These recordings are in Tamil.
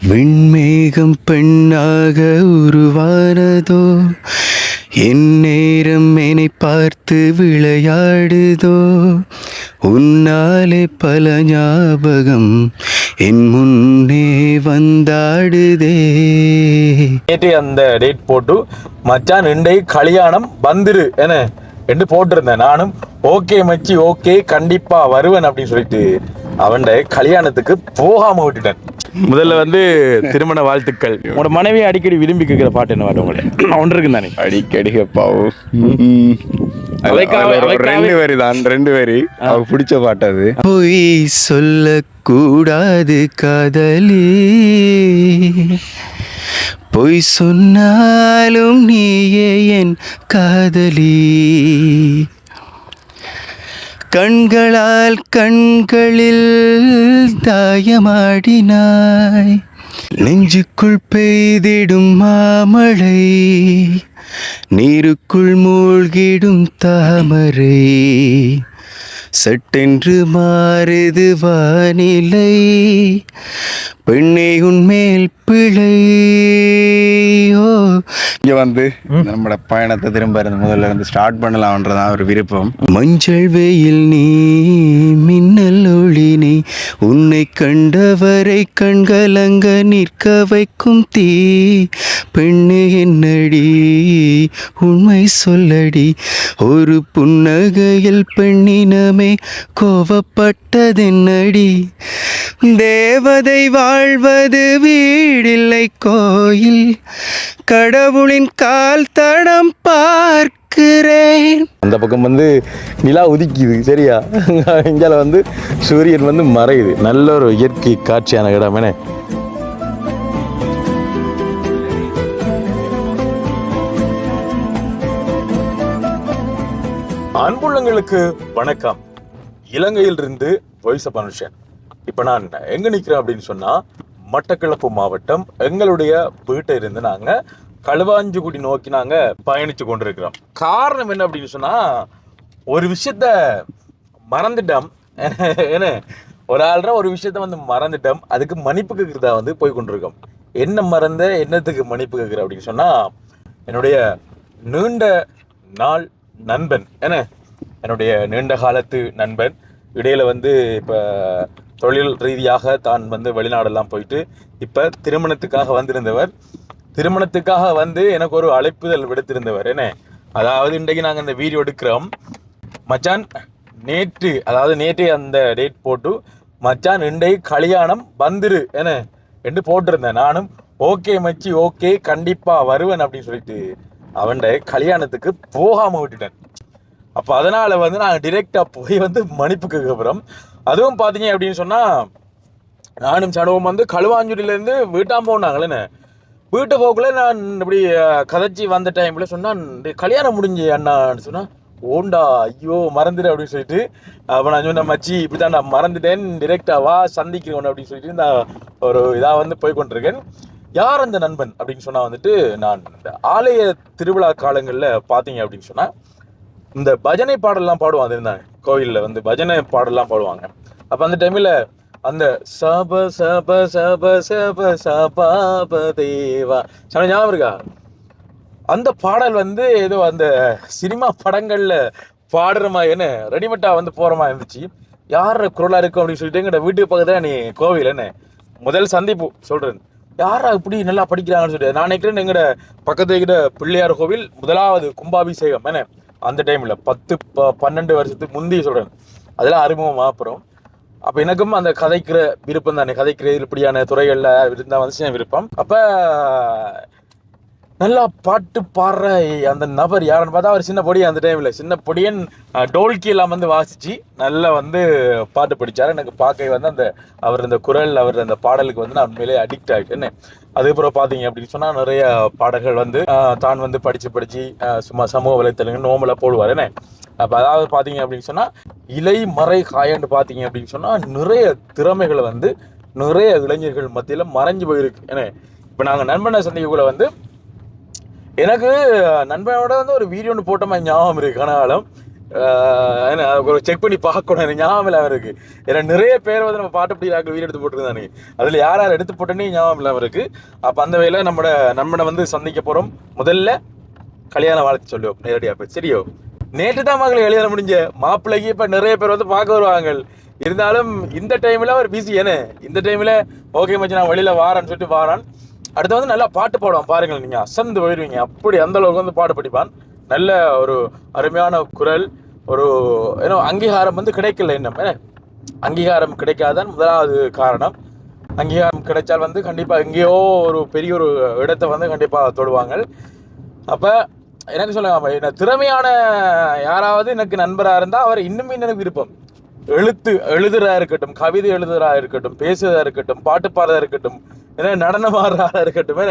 விண்மேகம் பெண்ணாக உருவானதோ, என் நேரம் என்னை பார்த்து விளையாடுதோ, உன்னாலே பல ஞாபகம் என் முன்னே வந்தாடுதே. நேற்று அந்த டேட் போட்டு மச்சான் இண்டை கல்யாணம் வந்துரு என்ன என்று போட்டிருந்தேன். நானும் ஓகே மச்சி ஓகே கண்டிப்பா வருவேன் அப்படின்னு சொல்லிட்டு அவன் கல்யாணத்துக்கு போகாம விட்டுட்டேன். முதல்ல வந்து திருமண வாழ்த்துக்கள். உங்களோட மனைவி அடிக்கடி விரும்பி கேட்கிற பாட்டு என்ன பாட்டு உங்களுக்கு ஒன்று இருக்கு தானே? அடிக்கடி கேட்பாவும் ரெண்டு வரி அவ பிடிச்ச பாட்டு அது. பொய் சொல்லக்கூடாது காதலி, பொய் சொன்னாலும் நீயே என் காதலி, கண்களால் கண்களில் தாயமாடினாய், நெஞ்சுக்குள் பெய்திடும் மாமழை, நீருக்குள் மூழ்கிடும் தாமரை, சட்டென்று மாறுது வானிலை, பெண்ணே உன்மேல் பிழை. இங்கே வந்து நம்மளோட பயணத்தை திரும்ப முதல்ல இருந்து ஸ்டார்ட் பண்ணலாம்ன்றதான் ஒரு விருப்பம். மஞ்சள் வெயில் நீ, மின்னல் ஒளி நீ, உன்னை கண்டவரை கண்கலங்க நிற்க வைக்கும் தீ, பெண்ணு என்னடி உண்மை சொல்லடி, ஒரு புன்னகையில் பெண்ணினமே கோவப்பட்டதென்னடி, தேவதை வாழ்வது வீடில்லை கோயில், கடவுளின் கால் தடம் பார்க்கிறேன். அந்த பக்கம் வந்து நிலா உதிக்குது சரியா, இங்கால வந்து சூரியன் வந்து மறையுது. நல்ல ஒரு இயற்கை காட்சியான இடம் என்ன. அன்புள்ளங்களுக்கு வணக்கம். இலங்கையில் இருந்து வாய்ஸ் ஆஃப் மனுஷன். இப்ப நான் எங்க நிக்கிறேன் அப்படின்னு சொன்னா, மட்டக்களப்பு மாவட்டம் எங்களுடைய வீட்டை இருந்து நாங்க களுவாஞ்சிக்குடி நோக்கி நாங்க பயணிச்சு கொண்டிருக்கிறோம். காரணம் என்ன அப்படின்னு சொன்னா, ஒரு விஷயத்த மறந்துட்டோம். என்ன ஒரு ஆள்ற ஒரு விஷயத்த வந்து மறந்துட்டோம், அதுக்கு மன்னிப்பு கேட்கிறதா வந்து போய் கொண்டிருக்கோம். என்ன மறந்த என்னத்துக்கு மன்னிப்பு கேட்கிற அப்படின்னு சொன்னா, என்னுடைய நீண்ட நாள் நண்பன் என்னுடைய நீண்ட காலத்து நண்பன் இடையில வந்து இப்போ தொழில் ரீதியாக தான் வந்து வெளிநாடெல்லாம் போயிட்டு இப்போ திருமணத்துக்காக வந்திருந்தவர். திருமணத்துக்காக வந்து எனக்கு ஒரு அழைப்புதல் விடுத்திருந்தவர் அதாவது இன்றைக்கு நாங்கள் இந்த வீடியோ எடுக்கிறோம். மச்சான் நேற்று அந்த டேட் போட்டு மச்சான் இன்றைக்கு கல்யாணம் வந்துரு என்று போட்டிருந்தேன். நானும் ஓகே மச்சி ஓகே கண்டிப்பா வருவேன் அப்படின்னு சொல்லிட்டு அவன் கல்யாணத்துக்கு போகாம விட்டுட்டேன். அப்போ அதனால வந்து நாங்கள் டிரெக்டா போய் வந்து மன்னிப்பு கேட்கப்புறம். அதுவும் பார்த்தீங்க அப்படின்னு சொன்னா, நானும் சடவும் வந்து களுவாஞ்சூரிலேருந்து வீட்டாம் போனாங்களே, வீட்டு போக்குள்ள நான் இப்படி கதைச்சி வந்த டைம்ல சொன்னா, கல்யாணம் முடிஞ்சு அண்ணான்னு சொன்னா, ஓண்டா ஐயோ மறந்துடு அப்படின்னு சொல்லிட்டு, அப்போ நான் சொன்ன மச்சி இப்படிதான் நான் மறந்துட்டேன், டிரெக்டா வா சந்திக்கிறோம் அப்படின்னு சொல்லிட்டு நான் ஒரு இதாக வந்து போய் கொண்டிருக்கேன். யார் அந்த நண்பன் அப்படின்னு சொன்னா வந்துட்டு, நான் இந்த ஆலய திருவிழா காலங்களில் பார்த்தீங்க அப்படின்னு சொன்னா, இந்த பஜனை பாடல்லாம் பாடுவாங்க இருந்தாங்க கோயிலில் வந்து பஜனை பாடல்லாம் பாடுவாங்க. அப்போ அந்த டைமில் அந்த சப சப சப சப சபாப தேவா சொன்ன ஞாபகம் இருக்கா? அந்த பாடல் வந்து ஏதோ அந்த சினிமா படங்கள்ல பாடுற மாதிரி ரெடிமேட்டா வந்து போற மாதிரி இருந்துச்சு. யார குரலா இருக்கும் அப்படின்னு சொல்லிட்டு எங்கட வீட்டுக்கு பக்கத்துல நீ கோவில் முதல் சந்திப்பு சொல்றேன், யாரா இப்படி நல்லா படிக்கிறாங்கன்னு சொல்லிட்டு நான் நினைக்கிறேன். எங்கட பக்கத்து கிட்ட பிள்ளையார் கோவில் முதலாவது கும்பாபிஷேகம் அந்த டைம்ல 10-12 வருஷத்துக்கு முந்தைய சொல்றேன். அதெல்லாம் அறிமுகமா அப்புறம். அப்ப எனக்கும் அந்த கதைக்கிற விருப்பம் தானே, கதைக்கிற இப்படியான துறைகள்ல இருந்தா வந்து விருப்பம். அப்ப நல்லா பாட்டு பாடுற அந்த நபர் யாருன்னு பார்த்தா அவர் சின்ன பொடியன். அந்த டைம்ல சின்ன பொடியன் டோல்கி எல்லாம் வந்து வாசிச்சு நல்லா வந்து பாட்டு படிச்சாரு. எனக்கு பார்க்க வந்து அந்த அவர் அந்த குரல் அவர் அந்த பாடலுக்கு வந்து நான் உண்மையிலே அடிக்ட் ஆகிட்டேன்னு. அதுக்கப்புறம் பார்த்தீங்க அப்படின்னு சொன்னா, நிறைய பாடல்கள் வந்து தான் வந்து படிச்சு சும்மா சமூக வலைத்தளங்கள் நோம்பல போடுவார் அப்போ அதாவது பார்த்தீங்க அப்படின்னு சொன்னா, இலை மறை காயன்னு பார்த்தீங்க அப்படின்னு சொன்னா, நிறைய திறமைகளை வந்து நிறைய இளைஞர்கள் மத்தியில மறைஞ்சு போயிருக்கு இப்போ நாங்கள் நண்பனை சந்திக்கக்குள்ள வந்து எனக்கு நண்பனோட வந்து ஒரு வீடியோ ஒன்று போட்ட மாதிரி ஞாபகம் இருக்கு. கனகாலம் என்ன ஒரு செக் பண்ணி பார்க்கணும், எனக்கு ஞாபகம் இல்லை அவருக்கு. ஏன்னா நிறைய பேர் வந்து நம்ம பாட்டு அப்படி வீடியோ எடுத்து போட்டுருந்தானே, அதில் யார் யார் எடுத்து போட்டேன்னே ஞாபகம் இல்லை அவருக்கு. அப்போ அந்த வகையில் நம்மளை வந்து சந்திக்க போகிறோம். முதல்ல கல்யாண வாழ்த்து சொல்லுவோம் நேரடியாக போய். சரியோ, நேற்று தான் மகளை கல்யாணம் முடிஞ்ச மாப்பிள்ளைக்கு இப்போ நிறைய பேர் வந்து பார்க்க வருவாங்க. இருந்தாலும் இந்த டைமில் அவர் பிஸி. ஏன்னு இந்த டைமில் ஓகே மச்சி நான் வெளியில் வாரான்னு சொல்லிட்டு வாரான். அடுத்து வந்து நல்லா பாட்டு பாடுவான் பாருங்கள், நீங்கள் அசந்து போயிடுவீங்க. அப்படி அந்த அளவுக்கு வந்து பாட்டு படிப்பான். நல்ல ஒரு அருமையான குரல். ஒரு ஏன்னா அங்கீகாரம் வந்து கிடைக்கல இன்னும். அங்கீகாரம் கிடைக்காதான் முதலாவது காரணம். அங்கீகாரம் கிடைச்சால் வந்து கண்டிப்பாக எங்கேயோ ஒரு பெரிய ஒரு இடத்தை வந்து கண்டிப்பாக தொடுவாங்க. அப்போ எனக்கு சொல்லுங்க, திறமையான யாராவது எனக்கு நண்பராக இருந்தால் அவர் இன்னுமே எனக்கு விருப்பம். எழுதுறதா இருக்கட்டும், கவிதை எழுதுறதா இருக்கட்டும், பேசுறதா இருக்கட்டும், பாட்டு பாடுறதா இருக்கட்டும், ஏன்னா நடனம் ஆடுறதா இருக்கட்டும்.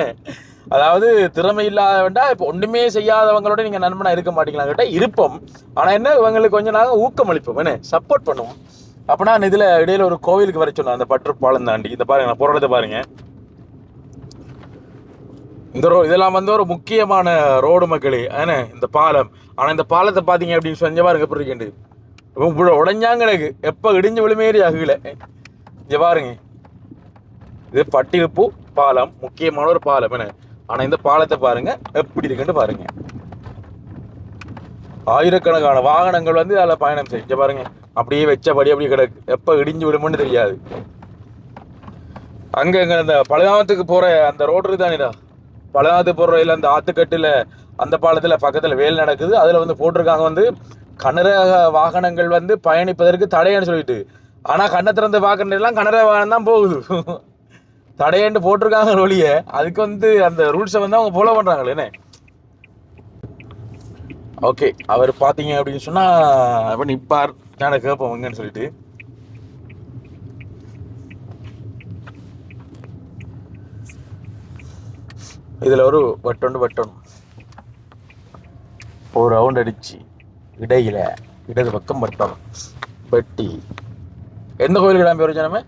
அதாவது திறமை இல்லாத வேண்டாம், இப்போ ஒன்றுமே செய்யாதவங்களோட நீங்கள் நண்பனாக இருக்க மாட்டீங்களா கேட்டால் இருப்போம். ஆனால் என்ன இவங்களுக்கு கொஞ்சம் நாங்கள் ஊக்கம் அளிப்போம், சப்போர்ட் பண்ணுவோம். அப்போ நான் இதில் இடையில ஒரு கோவிலுக்கு வர சொன்னேன், அந்த பற்றுப்பாலம் தாண்டி. இந்த பாருங்க, நான் போராட்டத்தை பாருங்க. இதெல்லாம் வந்து ஒரு முக்கியமான ரோடு மக்களே, இந்த பாலம். ஆனால் இந்த பாலத்தை பார்த்தீங்க அப்படின்னு சொன்ன பாருங்க எப்படி இருக்கேன். உடஞ்சாங்க எனக்கு எப்போ இடிஞ்சு விழுமேறி ஆகல. இங்க பாருங்க, இது பட்டிருப்பு பாலம், முக்கியமான ஒரு பாலம். ஆனா இந்த பாலத்தை பாருங்க எப்படி இருக்குன்னு பாருங்க. ஆயிரக்கணக்கான வாகனங்கள் வந்து அதில் பயணம் செஞ்சு பாருங்க. அப்படியே வச்சபடி அப்படி கிடக்கு, எப்ப இடிஞ்சு விடுமுன்னு தெரியாது. அங்க அந்த பழகாமத்துக்கு போற அந்த ரோடு இருக்குதானேடா, பழகாமத்துக்கு போற ரயில் அந்த ஆத்துக்கட்டுல அந்த பாலத்துல பக்கத்துல வேலை நடக்குது. அதுல வந்து போட்டிருக்காங்க வந்து கனரக வாகனங்கள் வந்து பயணிப்பதற்கு தடைன்னு சொல்லிட்டு. ஆனா கண்ணை திறந்து பார்க்கறதுலாம் கனரக வாகனம் தான் போகுது. தடையண்டு போட்டிருக்காங்க ஒழிய அதுக்கு வந்து அந்த ரூல்ஸை வந்து அவங்க ஃபாலோ பண்றாங்களே. ஓகே, அவர் பார்த்தீங்க அப்படின்னு சொன்னா அப்ப நிப்பார், நான் கேட்போங்கன்னு சொல்லிட்டு. இதுல ஒரு வட்டணும் ஒரு ரவுண்ட் அடிச்சு இடையில இடது பக்கம் வட்டம் வெட்டி. எந்த கோயிலுக்கு கிளம்பி வரைச்சானமே,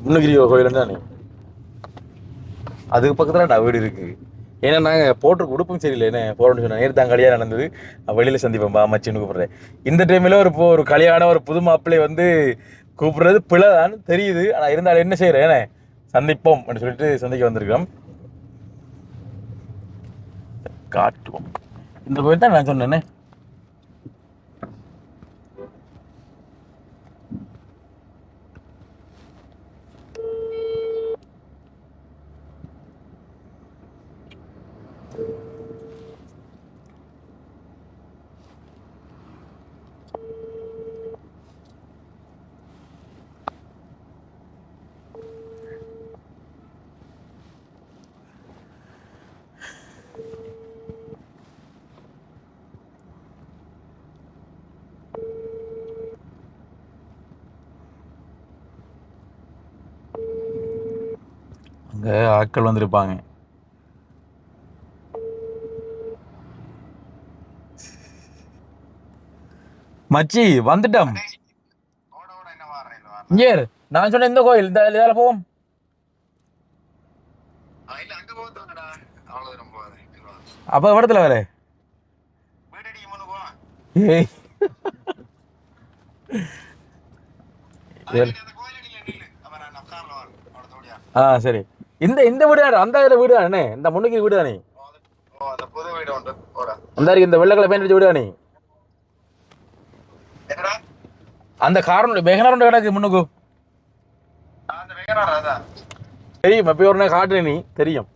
முன்னகிரி கோயில் தானே, அதுக்கு பக்கத்துல நான் வீடு இருக்கு. ஏன்னா நாங்கள் போட்டிருக்க உடுப்பும் சரியில்லை. என்ன போறோம்னு சொன்னேன். நேற்று தான் கல்யாணம் நடந்தது, வெளியில சந்திப்பேன் மச்சின்னு கூப்பிடுறேன். இந்த டைம்ல ஒரு கல்யாணம், ஒரு புது மாப்பிள்ளை வந்து கூப்பிடுறது பிழைதான் தெரியுது. ஆனால் இருந்தாலும் என்ன செய்யறேன், சந்திப்போம் அப்படின்னு சொல்லிட்டு சந்திக்க வந்திருக்கோம். காட்டுவோம் இந்த கோயில் தான் நான் சொன்னேன்னே. அங்கே ஆட்கள் வந்திருப்பாங்க. மச்சி வந்துட்டோம். ஏர் நான் சொன்ன இந்த கோயில் இதால போவோம். அப்ப இடத்துல வேற ஏய் சரி. இந்த இந்த வீடு அந்த வீடு தானே, இந்த முன்னுக்கு வீடு தானே, அந்த இந்த வெள்ளக்கலை பெயிண்ட் அடிச்ச வீடு தானே, அந்த காரணம் வெகனார் கிடக்கு முன்னுக்கு தெரியும். எப்போ ஒரு காட்டு நீ தெரியும்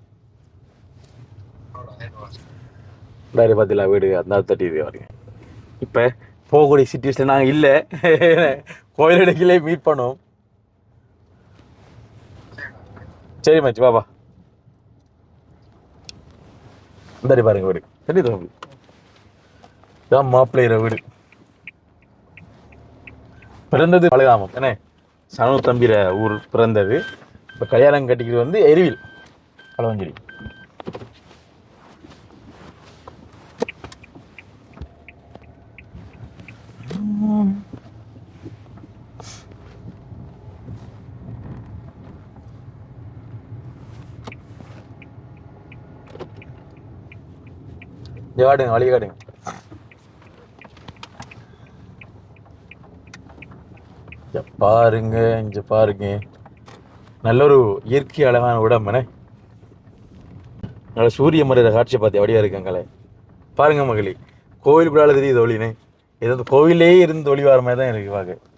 பார்த்தீங்களா வீடு அந்த தட்டி வரீங்க. இப்போ போகக்கூடிய சிச்சுவேஷன் நாங்கள் இல்லை, கோயில் இடக்கிலே மீட் பண்ணுவோம். சரி மச்சி பாபா, இந்த பாருங்க வீடு தெரியுது மாப்பிள்ளைற வீடு. பிறந்தது பழகாமம் என்ன சனு தம்பிர ஊர் பிறந்தது. இப்போ கல்யாணம் கட்டிக்கிறது வந்து எரிவில் களவஞ்சேரி. காடுங்க வழி காடுங்க. பாருங்க இங்க பாருங்க, நல்ல ஒரு இயற்கை அழகான உடம்புனே. நல்ல சூரிய மறையிற காட்சியை பார்த்து அப்படியே இருக்காங்களே. பாருங்க மகளி, கோவிலுக்குள்ளால தெரியுது ஒளினே. ஏதோ கோவிலே இருந்து ஒளி வர மாதிரி தான் எனக்கு பார்க்க.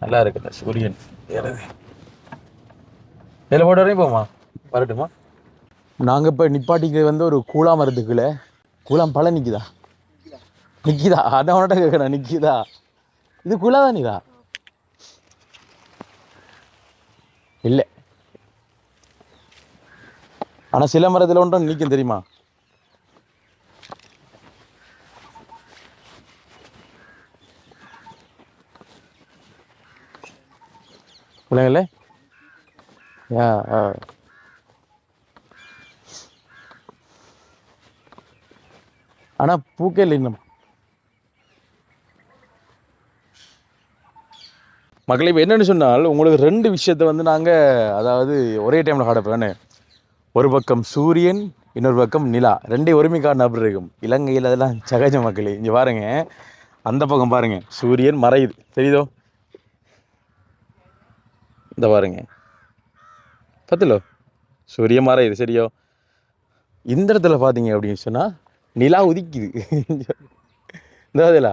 நல்லா இருக்குல்ல சூரியன் ஏறது. இதில் போட்டு வரையும் போமா வரட்டுமா? நாங்கள் இப்போ நிப்பாட்டிக்கு வந்து ஒரு கூழாம் மரத்துக்குள்ள கூழாம் பழம் நிற்கிதா அதான் உன்கிட்ட கேட்குறேன், நிற்கிதா? இது கூழா தான் நீதா? இல்லை, ஆனால் சில மரத்தில் ஒன்றும் நிற்கும் தெரியுமா? பிள்ளைங்களே ஆனால் பூக்கே இல்லை இன்னும். மக்களை இப்போ என்னென்னு சொன்னால், உங்களுக்கு 2 விஷயத்தை வந்து நாங்கள் அதாவது ஒரே டைமில் காட்டப்போம். ஒரு பக்கம் சூரியன், இன்னொரு பக்கம் நிலா, 2 ஒருமை காட்டின அப்படி இருக்கும். இலங்கையில் அதெல்லாம் சகஜ மக்களே. இங்கே பாருங்க, அந்த பக்கம் பாருங்க, சூரியன் மறையுது தெரியுதோ? இந்த பாருங்க, பத்துலோ சூரியன் மறையுது சரியோ? இந்த இடத்துல பார்த்தீங்க அப்படின்னு சொன்னால் நிலா உதிக்குது. இந்த பதிலா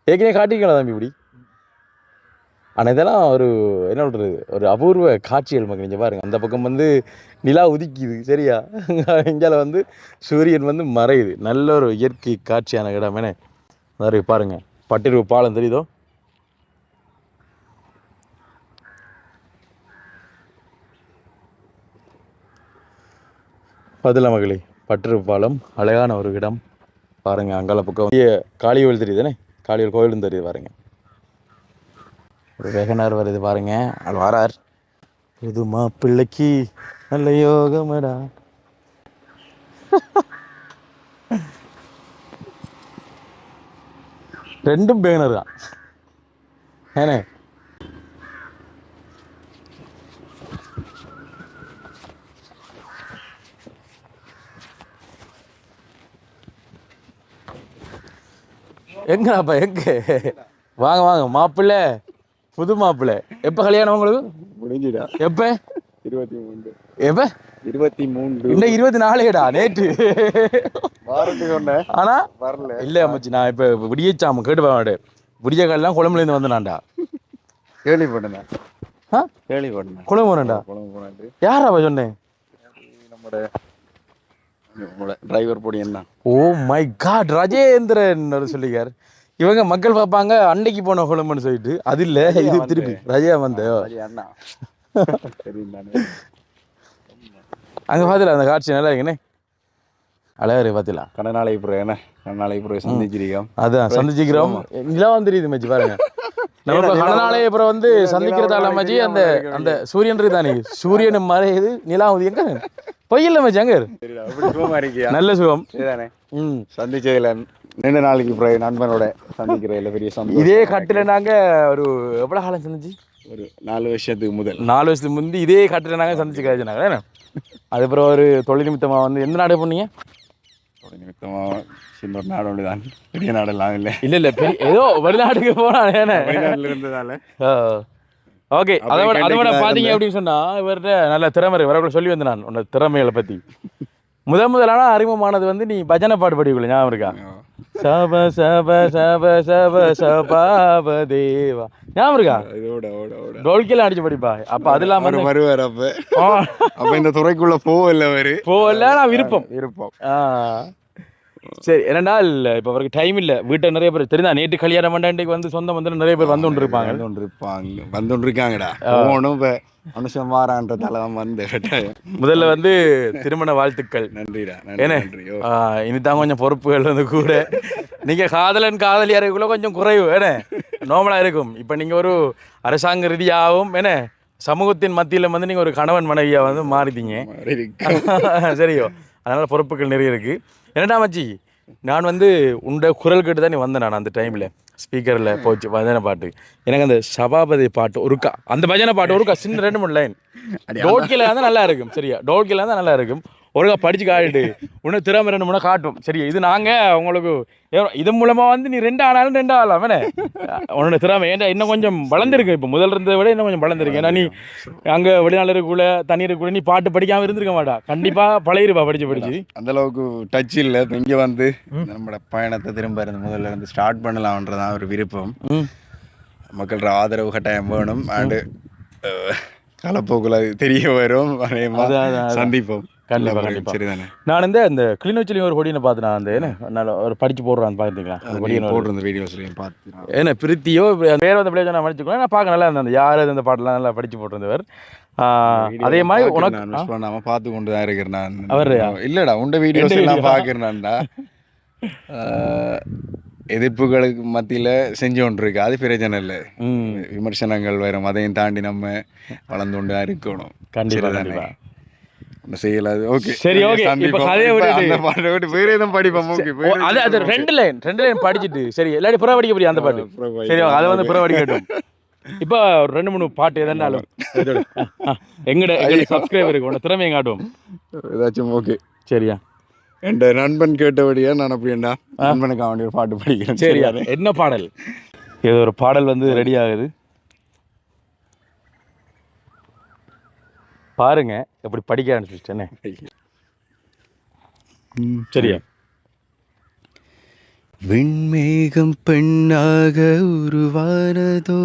ஏற்கனவே காட்டிக்கலாம் தம்பி இப்படி. ஆனால் இதெல்லாம் ஒரு என்ன சொல்கிறது, ஒரு அபூர்வ காட்சிகள் மக்கள். இங்கே பாருங்கள், அந்த பக்கம் வந்து நிலா உதிக்குது சரியா, இங்கால வந்து சூரியன் வந்து மறையுது. நல்ல ஒரு இயற்கை காட்சியான இடம் என்ன. அதாவது பாருங்கள், பட்டிருப்பு பாலம் தெரியுதோ? பதில மகளே, பட்டிருப்பு பாலம் அழகான ஒரு இடம் பாருங்கள். அங்கால பக்கம் காளியோல் தெரியுதுனே, காளியோல் கோயிலும் தெரியுது பாருங்க. ஒரு வேகனார் வருது பாருங்க, அது வாரார். புது மாப்பிள்ளைக்கு நல்ல யோகமடா. ரெண்டும் பேனர் தான் ஏனே. எங்கப்பா எங்க வாங்க வாங்க மாப்பிள்ளை, புது மாப்பிள்ளை. எப்போ கல்யாணம் உங்களுக்கு? முடிஞ்சுடா. எப்போ? 23. எப்போ? 23. இன்னும் 24டா நேற்று வாரத்துக்கு ஒன்று. ஆனா வரல. இல்லை அம்மச்சி, நான் இப்போ விடியச்சாம கேட்டு போவேன். விடிய காலெல்லாம் குழம்புலேருந்து வந்தேனாண்டா. கேள்விப்பட்டேன். குழம்பு போனேன்டா. யாரா சொன்னேன்? நம்மளோட டிரைவர் பொடி என்ன. ஓ மை காட், ராஜேந்திரன் சொல்லிக்கார். இவங்க மக்கள் பார்ப்பாங்க அன்னைக்கு போன குழம்புன்னு சொல்லிட்டு, அது இல்லை இது திருப்பி ரஜா வந்தோ அண்ணா. அங்கே பார்த்துல அந்த காட்சி நல்லா இருக்குண்ணே, அழகாரு பார்த்துலாம். கண்ணநாளை புறம் கண்ணநாளை புறம் சந்திச்சிருக்கோம். அதான் சந்திச்சிக்கிறோம். இதெல்லாம் தெரியுது மச்சி பாருங்க. நம்ம இப்போ கண்ணநாளைய அப்புறம் வந்து சந்திக்கிறதால மச்சி, அந்த அந்த சூரியன் தானே, சூரியனும் மறையுது நிலா எங்க பொய்யில்ல மச்சி. அங்க நல்ல சுகம் சந்திச்சதுல 2 நாளைக்கு பிறகு நண்பனோட சந்திக்கிறதுல பெரிய சந்தோஷம். இதே கட்டில நாங்க ஒரு எவ்வளோ காலம் சந்திச்சு, ஒரு 4 வருஷத்துக்கு முதல். 4 வருஷத்துக்கு முந்தி இதே கட்டில நாங்கள் சந்திச்சு காய்ச்சினாங்க என்ன. அதுக்கப்புறம் ஒரு தொழில் நிமித்தமாக வந்து எந்த நாடு போனீங்க? தொழில் நிமித்தமாக சின்ன ஒரு நாடு ஒன்று தான், பெரிய நாடெல்லாம் இல்லை. இல்லை இல்லை பெரிய ஏதோ வெளிநாட்டுக்கு போனான் ஏன்னா வெளிநாட்டில் இருந்ததால. ஓகே. அதோட பார்த்தீங்க அப்படின்னு சொன்னால் இவர்கிட்ட நல்ல திறமை வரக்குள்ள சொல்லி வந்தேன் நான் உன்னோட திறமைகளை பற்றி. முதலான அறிமுகமானது வந்து நீ பஜனை பாட்டு படிக்கல, ஞாபகம் இருக்கா? சப சப சப சப சபாப தேவா, ஞாபகம் இருக்கா? டோல்கெல்லாம் அடிச்சு படிப்பா. அப்ப அதெல்லாம் வந்து வருவார். அப்ப இந்த துறைக்குள்ள போகல நான் விருப்பம். சரி, என்னடா இல்லை இப்போ அவருக்கு டைம் இல்லை. வீட்டில் நிறைய பேர் தெரியுதா, நேற்று கல்யாணம் பண்ணாண்டைக்கு வந்து சொந்த வந்து நிறைய பேர் வந்து கொண்டு இருக்காங்கடா. போகணும் இப்போ மனுஷன் மாறான்றதால வந்து முதல்ல வந்து திருமண வாழ்த்துக்கள். நன்றிடா. ஏன்னா இனிதான் கொஞ்சம் பொறுப்புகள் வந்து கூட. நீங்கள் காதலன் காதலியாக இருக்குள்ள கொஞ்சம் குறைவு ஏன்னா நார்மலாக இருக்கும். இப்போ நீங்கள் ஒரு அரசாங்க ரீதியாகவும் ஏன்னா சமூகத்தின் மத்தியில் வந்து நீங்கள் ஒரு கணவன் மனைவியாக வந்து மாறிட்டீங்க சரியோ. அதனால் பொறுப்புகள் நிறைய இருக்குது. என்னடா மச்சி, நான் வந்து உண்ட குரல் கேட்டு தான் நீ வந்தேன் நான் அந்த டைமில் ஸ்பீக்கரில் போச்சு பஜனை பாட்டு எனக்கு அந்த சபாபதி பாட்டு ஒருக்கா அந்த பஜனை பாட்டு ஒருக்கா சின்ன 2-3 லைன் டோட்கில தான் நல்லா இருக்கும் சரியா டோட்கில தான் நல்லா இருக்கும் ஒருக்கா படிச்சு காட்டு இன்னும் திறமை 2-3 காட்டும் சரியா இது நாங்கள் உங்களுக்கு இது மூலமாக வந்து நீ 2 ஆனாலும் 2 ஆகலாம் வேணே உன்னோட திறமை ஏன்டா இன்னும் கொஞ்சம் வளர்ந்துருக்கு இப்போ முதல் இருந்ததை விட இன்னும் கொஞ்சம் வளர்ந்துருக்கு ஏன்னா நீ அங்கே வெளிநாள் இருக்கக்குள்ள தண்ணி இருக்கக்குள்ள நீ பாட்டு படிக்காமல் இருந்திருக்க மாட்டா கண்டிப்பாக பழையிருப்பா படிச்சு அந்த அளவுக்கு டச் இல்லை இப்போ இங்கே வந்து நம்மளோட பயணத்தை திரும்ப இருந்து முதல்ல இருந்து ஸ்டார்ட் பண்ணலாம்ன்றதான் ஒரு விருப்பம் மக்களோட ஆதரவு கட்டாயம் வேணும் அண்டு காலப்போக்குள்ள தெரிய வரும் சந்திப்போம் கண்டிப்பா சரிதானே நான் வந்து அந்த கிளிநொச்சிலி ஒரு கொடியை பார்த்து நான் அந்த நல்ல ஒரு படிச்சு போடுறான்னு பார்த்துக்கலாம் போடுற வீடியோஸ்லையும் பார்த்து ஏன்னா பிரித்தியோ பேர் வந்த பிள்ளைய நான் படிச்சுக்கலாம் நான் பார்க்க நல்லா இருந்தேன் யார் அந்த பாட்டெல்லாம் நல்லா படிச்சு போட்டிருந்தவர் அதே மாதிரி உனக்கு மிஸ் பண்ணாம பார்த்து கொண்டு தான் இருக்கிறேன் நான் அவர் இல்லடா உண்ட வீடியோஸ் எல்லாம் பார்க்கிறேன்டா எதிர்ப்புகளுக்கு மத்தியில் செஞ்சு கொண்டு இருக்கு அது பிரச்சனை இல்லை விமர்சனங்கள் வரும் அதையும் தாண்டி நம்ம வளர்ந்து கொண்டு தான் இருக்கணும் கண்டிப்பா செய்யலாது ஓகே சரி ஓகே இப்போ கதையை விட்டு வேற எதுவும் படிப்போம் ஓகே அது 2 லைன் படிச்சுட்டு சரி எல்லாரும் புற படிக்க முடியும் அந்த பாட்டு சரி அதை வந்து புற படிக்கட்டும் இப்போ 2-3 பாட்டு எதனாலும் எங்கட சப்ஸ்கிரைபருக்கு உன்ன திறமையை காட்டுவோம் ஏதாச்சும் ஓகே சரியா என் நண்பன் கேட்டபடியா நான் அப்படியேண்டா நண்பனுக்கு அவன் ஒரு பாட்டு படிக்கிறேன் சரியா என்ன பாடல் ஏதோ ஒரு பாடல் வந்து ரெடி ஆகுது பாருங்க எப்படி படிக்க ஆரம்பிச்சிட்டேனே சரியா விண்மேகம் பெண்ணாக உருவானதோ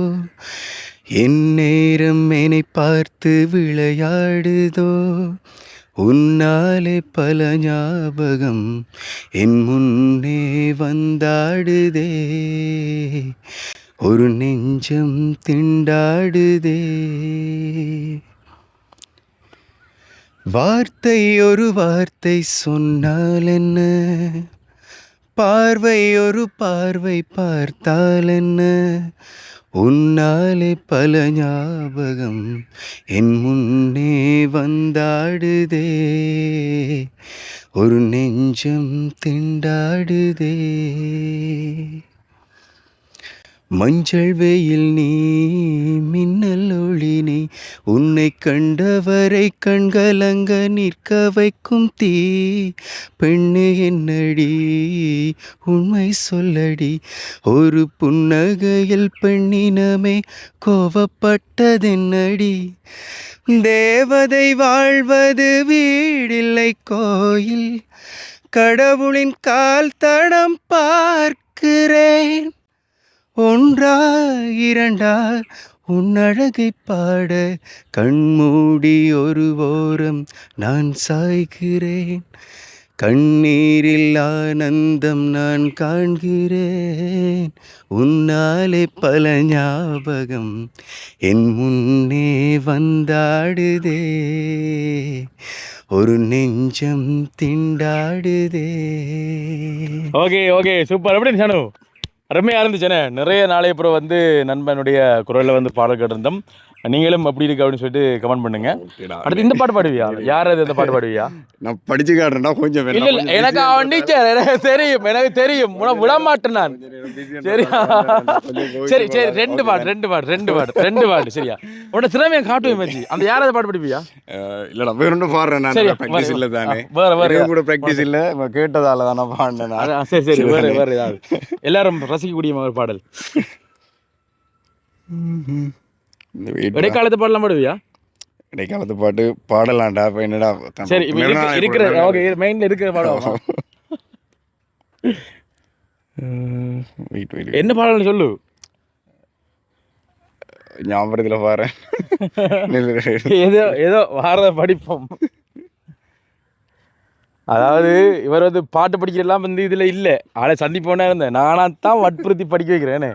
என் நேரம் என்னை பார்த்து விளையாடுதோ உன்னாலே பல ஞாபகம் என் முன்னே வந்தாடுதே ஒரு நெஞ்சம் திண்டாடுதே வார்த்தை ஒரு வார்த்தை சொன்னால் என்ன பார்வை ஒரு பார்வை பார்த்தால் என்ன உன்னாலே பல ஞாபகம் என் முன்னே வந்தாடுதே ஒரு நெஞ்சம் திண்டாடுதே மஞ்சள் வெயில் நீ மின்னல் ஒளி நீ உன்னை கண்டவரை கண்கலங்க நிற்க வைக்கும் தீ பெண்ணு என்னடி உண்மை சொல்லடி ஒரு புன்னகையில் பெண்ணினமே கோவப்பட்டதென்னடி தேவதை வாழ்வது வீடில்லை கோயில் கடவுளின் கால் தடம் பார்க்கிறேன் ஒன்றா இரண்டா உன்னழகை பாட கண்மூடி ஒரு ஓரம் நான் சாய்கிறேன் கண்ணீரில் ஆனந்தம் நான் காண்கிறேன் உன்னாலே பல ஞாபகம் என் முன்னே வந்தாடுதே ஒரு நெஞ்சம் திண்டாடுதே ஓகே சூப்பர் எப்படி சானு அருமையாக இருந்துச்சுண்ணே நிறைய நாளை அப்புறம் வந்து நண்பனுடைய குரலில் வந்து பாடல் கேட்டிருந்தோம் நீங்களும் அப்படி இருக்கு அப்படின்னு சொல்லிட்டு கமெண்ட் பண்ணுங்க அடுத்து இந்த பாட்டு பாடுவியா யார் அது இந்த பாட்டு பாடுவியா நான் படிச்சு காட்டுறேன்டா கொஞ்சம் இல்ல எனக்கு அவன் டீச்சர் எனக்கு தெரியும் விட மாட்டேன் நான் சரி ரெண்டு பாட்டு சரியா உன்னோட திறமையை காட்டுவேன் மச்சி அந்த யாராவது பாட்டு படிப்பியா இல்லடா வேற ஒன்றும் பாடுறேன் நான் ப்ராக்டிஸ் இல்லை தானே வேற கூட ப்ராக்டிஸ் இல்லை கேட்டதால தானே பாடினேன் சரி வேற ஏதாவது எல்லாரும் ரசிக்கக்கூடிய ஒரு பாடல் இடைக்காலத்து பாடலாம் பாடுவியா இடைக்காலத்து பாட்டு பாடலாம்டா இப்போ என்னடா சரி இருக்கிற ஓகே மைண்ட்ல இருக்கிற பாடம் என்ன பாடல்னு சொல்லு ஞாபகத்தில் பாரு ஏதோ வாரத படிப்போம் அதாவது இவர் வந்து பாட்டு படிக்கிறதெல்லாம் வந்து இதில் இல்லை ஆளை சந்திப்போனே இருந்தேன் நானாத்தான் வற்புறுத்தி படிக்க வைக்கிறேன்னு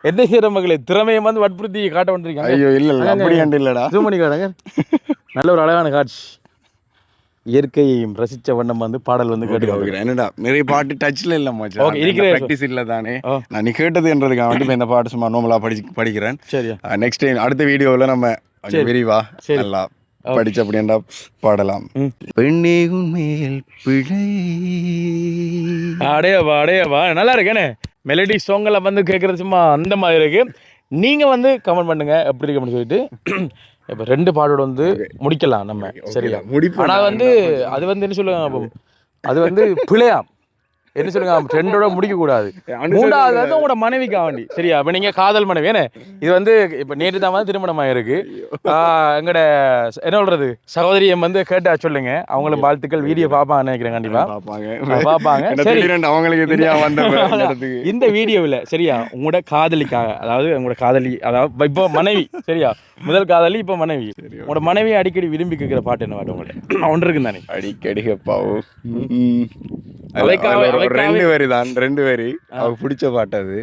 என்ன செய்யற மகளே திறமையை வந்து வற்புறுத்தி காட்ட வந்துருக்காங்க ஐயோ இல்லை அப்படி கண்டு இல்லைடா ஜூம் பண்ணி காட்டுங்க நல்ல ஒரு அழகான காட்சி இயற்கையையும் ரசிச்ச வண்ணம் வந்து பாடல் வந்து கேட்டு என்னடா நிறைய பாட்டு டச்ல இல்லம்மா ப்ராக்டிஸ் இல்லை தானே நான் நீ கேட்டதுன்றதுக்காக வந்து இந்த பாட்டு சும்மா நார்மலாக படிக்கிறேன் சரி நெக்ஸ்ட் டைம் அடுத்த வீடியோவில் நம்ம விரிவா நல்லா படிச்சு அப்படின்னா பாடலாம். பெண்ணே உண்மையில் பிழை. அடையவா நல்லா இருக்கேனே. மெலடி சாங்கெல்லாம் வந்து கேட்குறது சும்மா அந்த மாதிரி இருக்கு. நீங்கள் வந்து கமெண்ட் பண்ணுங்க எப்படி இருக்கு அப்படின்னு சொல்லிட்டு. இப்போ 2 பாடோட வந்து முடிக்கலாம் நம்ம, சரியா? ஆனால் வந்து அது வந்து என்ன சொல்லுவாங்க, அது வந்து பிழையாம், என்ன சொல்லுங்க, 2ஓட முடிக்க கூடாது. 3வது வந்து உங்களோட மனைவிக்கு ஆண்டி, சரியா? இப்போ நீங்கள் காதல் மனைவி ஏன்னா இது வந்து இப்போ நேற்று தான் வந்து திருமணமாக இருக்கு. எங்களோட என்ன சொல்றது சகோதரியை வந்து கேட்டா சொல்லுங்க, அவங்களுக்கு வாழ்த்துக்கள். வீடியோ பார்ப்பாங்க நினைக்கிறேன், கண்டிப்பா பார்ப்பாங்க. சரி, அவங்களுக்கு தெரியாம இந்த வீடியோவில் சரியா உங்களோட காதலிக்காக, அதாவது உங்களோட காதலி, அதாவது இப்போ மனைவி, சரியா? முதல் காதலி, இப்போ மனைவி. உங்களோட மனைவி அடிக்கடி விரும்பி கேட்கிற பாட்டு என்ன பாட்டு உங்களுக்கு ஒன்று இருக்கு தானே? அடிக்கடி கேட்பாவும் 2 வரி தான், 2 வரி அவ பிடிச்ச பாட்டு அது.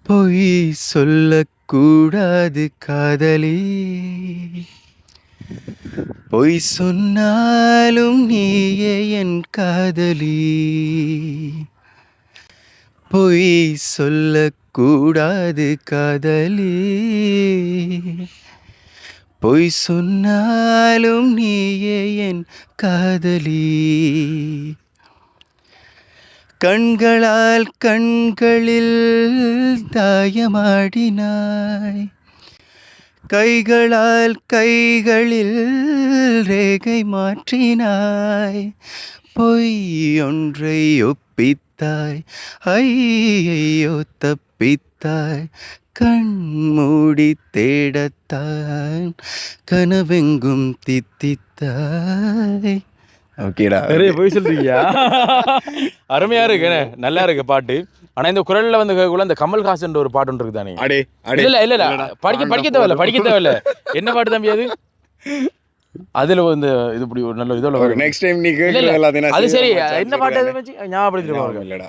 பொய் சொல்லக்கூடாது காதலி, பொய் சொன்னாலும் நீயே என் காதலி. பொய் சொல்லக்கூடாது காதலி, பொய் சொன்னாலும் நீயே என் காதலி. கண்களால் கண்களில் தாயமாடினாய், கைகளால் கைகளில் ரேகை மாற்றினாய். பொய் ஒன்றை ஒப்பித்தாய், ஐயையோ தப்பித்தாய். கண் மூடி தேடத்தான் கனவெங்கும் தித்தித்தாய். ஓகேடா, நிறைய போய் சொல்றீங்க. அருமையா இருக்கு, நல்லா இருக்கு பாட்டு. ஆனா இந்த குரல்ல வந்து கேட்கல அந்த கமல்ஹாசன் ஒரு பாட்டு இருக்கு தானே? இல்ல படிக்க தேவையில்ல. என்ன பாட்டு தம்பி அது? அதுல வந்து இது இப்படி ஒரு நல்ல இதோட நெக்ஸ்ட் டைம் நீ கேட்கல. அது சரி, என்ன பாட்டு அது வச்சு ஞாபகப்படுத்திட்டு இல்லடா.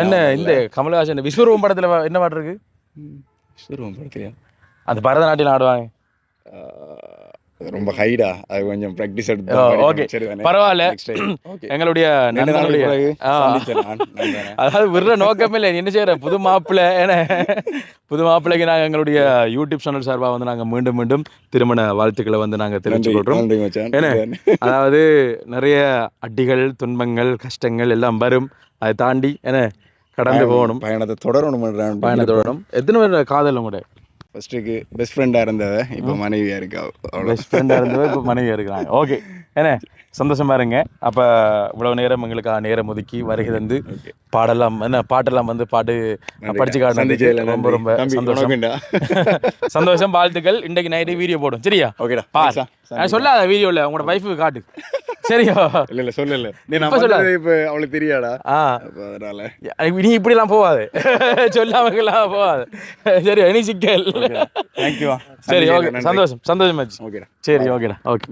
என்ன இந்த கமல்ஹாசன் விஸ்வரூபம் படத்துல என்ன பாட்டு இருக்கு? விஸ்வரூபம் படத்துலயா? அந்த பரதநாட்டியம் ஆடுவாங்க, ரொம்ப ஹைடா, அது கொஞ்சம் பிராக்டிஸ் எடுத்து. ஓகே, பரவாயில்ல. எங்களுடைய நண்பனுடைய அதாவது விடுற நோக்கமே இல்லை, என்ன செய்யற புது மாப்பிள்ளை, ஏன்னா புது மாப்பிள்ளைக்கு நாங்கள் எங்களுடைய யூடியூப் சேனல் சார்பாக வந்து நாங்கள் மீண்டும் மீண்டும் திருமண வாழ்த்துக்களை வந்து நாங்கள் தெரிவிச்சுக்கொள்கிறோம். ஏன்னா அதாவது நிறைய அடிகள், துன்பங்கள், கஷ்டங்கள் எல்லாம் வரும், அதை தாண்டி ஏன்னா கடந்து போகணும், பயணத்தை தொடரணும். எத்தனை பேர் காதல் கூட ஃபர்ஸ்ட்டுக்கு பெஸ்ட் ஃப்ரெண்டாக இருந்தவ இப்போ மனைவியாக இருக்கா. பெஸ்ட் ஃப்ரெண்டாக இருந்தவ இப்போ மனைவியாக இருக்கிறாங்க. ஓகே, ஏன்னா சந்தோஷமா இருங்க. அப்போ இவ்வளவு நேரம் எங்களுக்காக நேரம் ஒதுக்கி வருகை தந்து பாடலாம், என்ன பாட்டெல்லாம் வந்து பாட்டு படிச்சு காட்டினதுக்கு ரொம்ப ரொம்ப சந்தோஷம். வாழ்த்துக்கள். இன்றைக்கு நைட்டு வீடியோ போடும், சரியா? ஓகேடா, சொல்லாத வீடியோவில் உங்களோட வைஃபுக்கு காட்டு, சரியா? இல்லை சொல்லல, இப்போ அவளுக்கு தெரியாடா, அதனால நீ இப்படிலாம் போவாது, சொல்லாமலாம் போவாது, சரியா? இனி சிக்கல். தேங்க்யூ. சரி, ஓகே, சந்தோஷமாச்சு. ஓகேடா, சரி, ஓகேடா, ஓகே.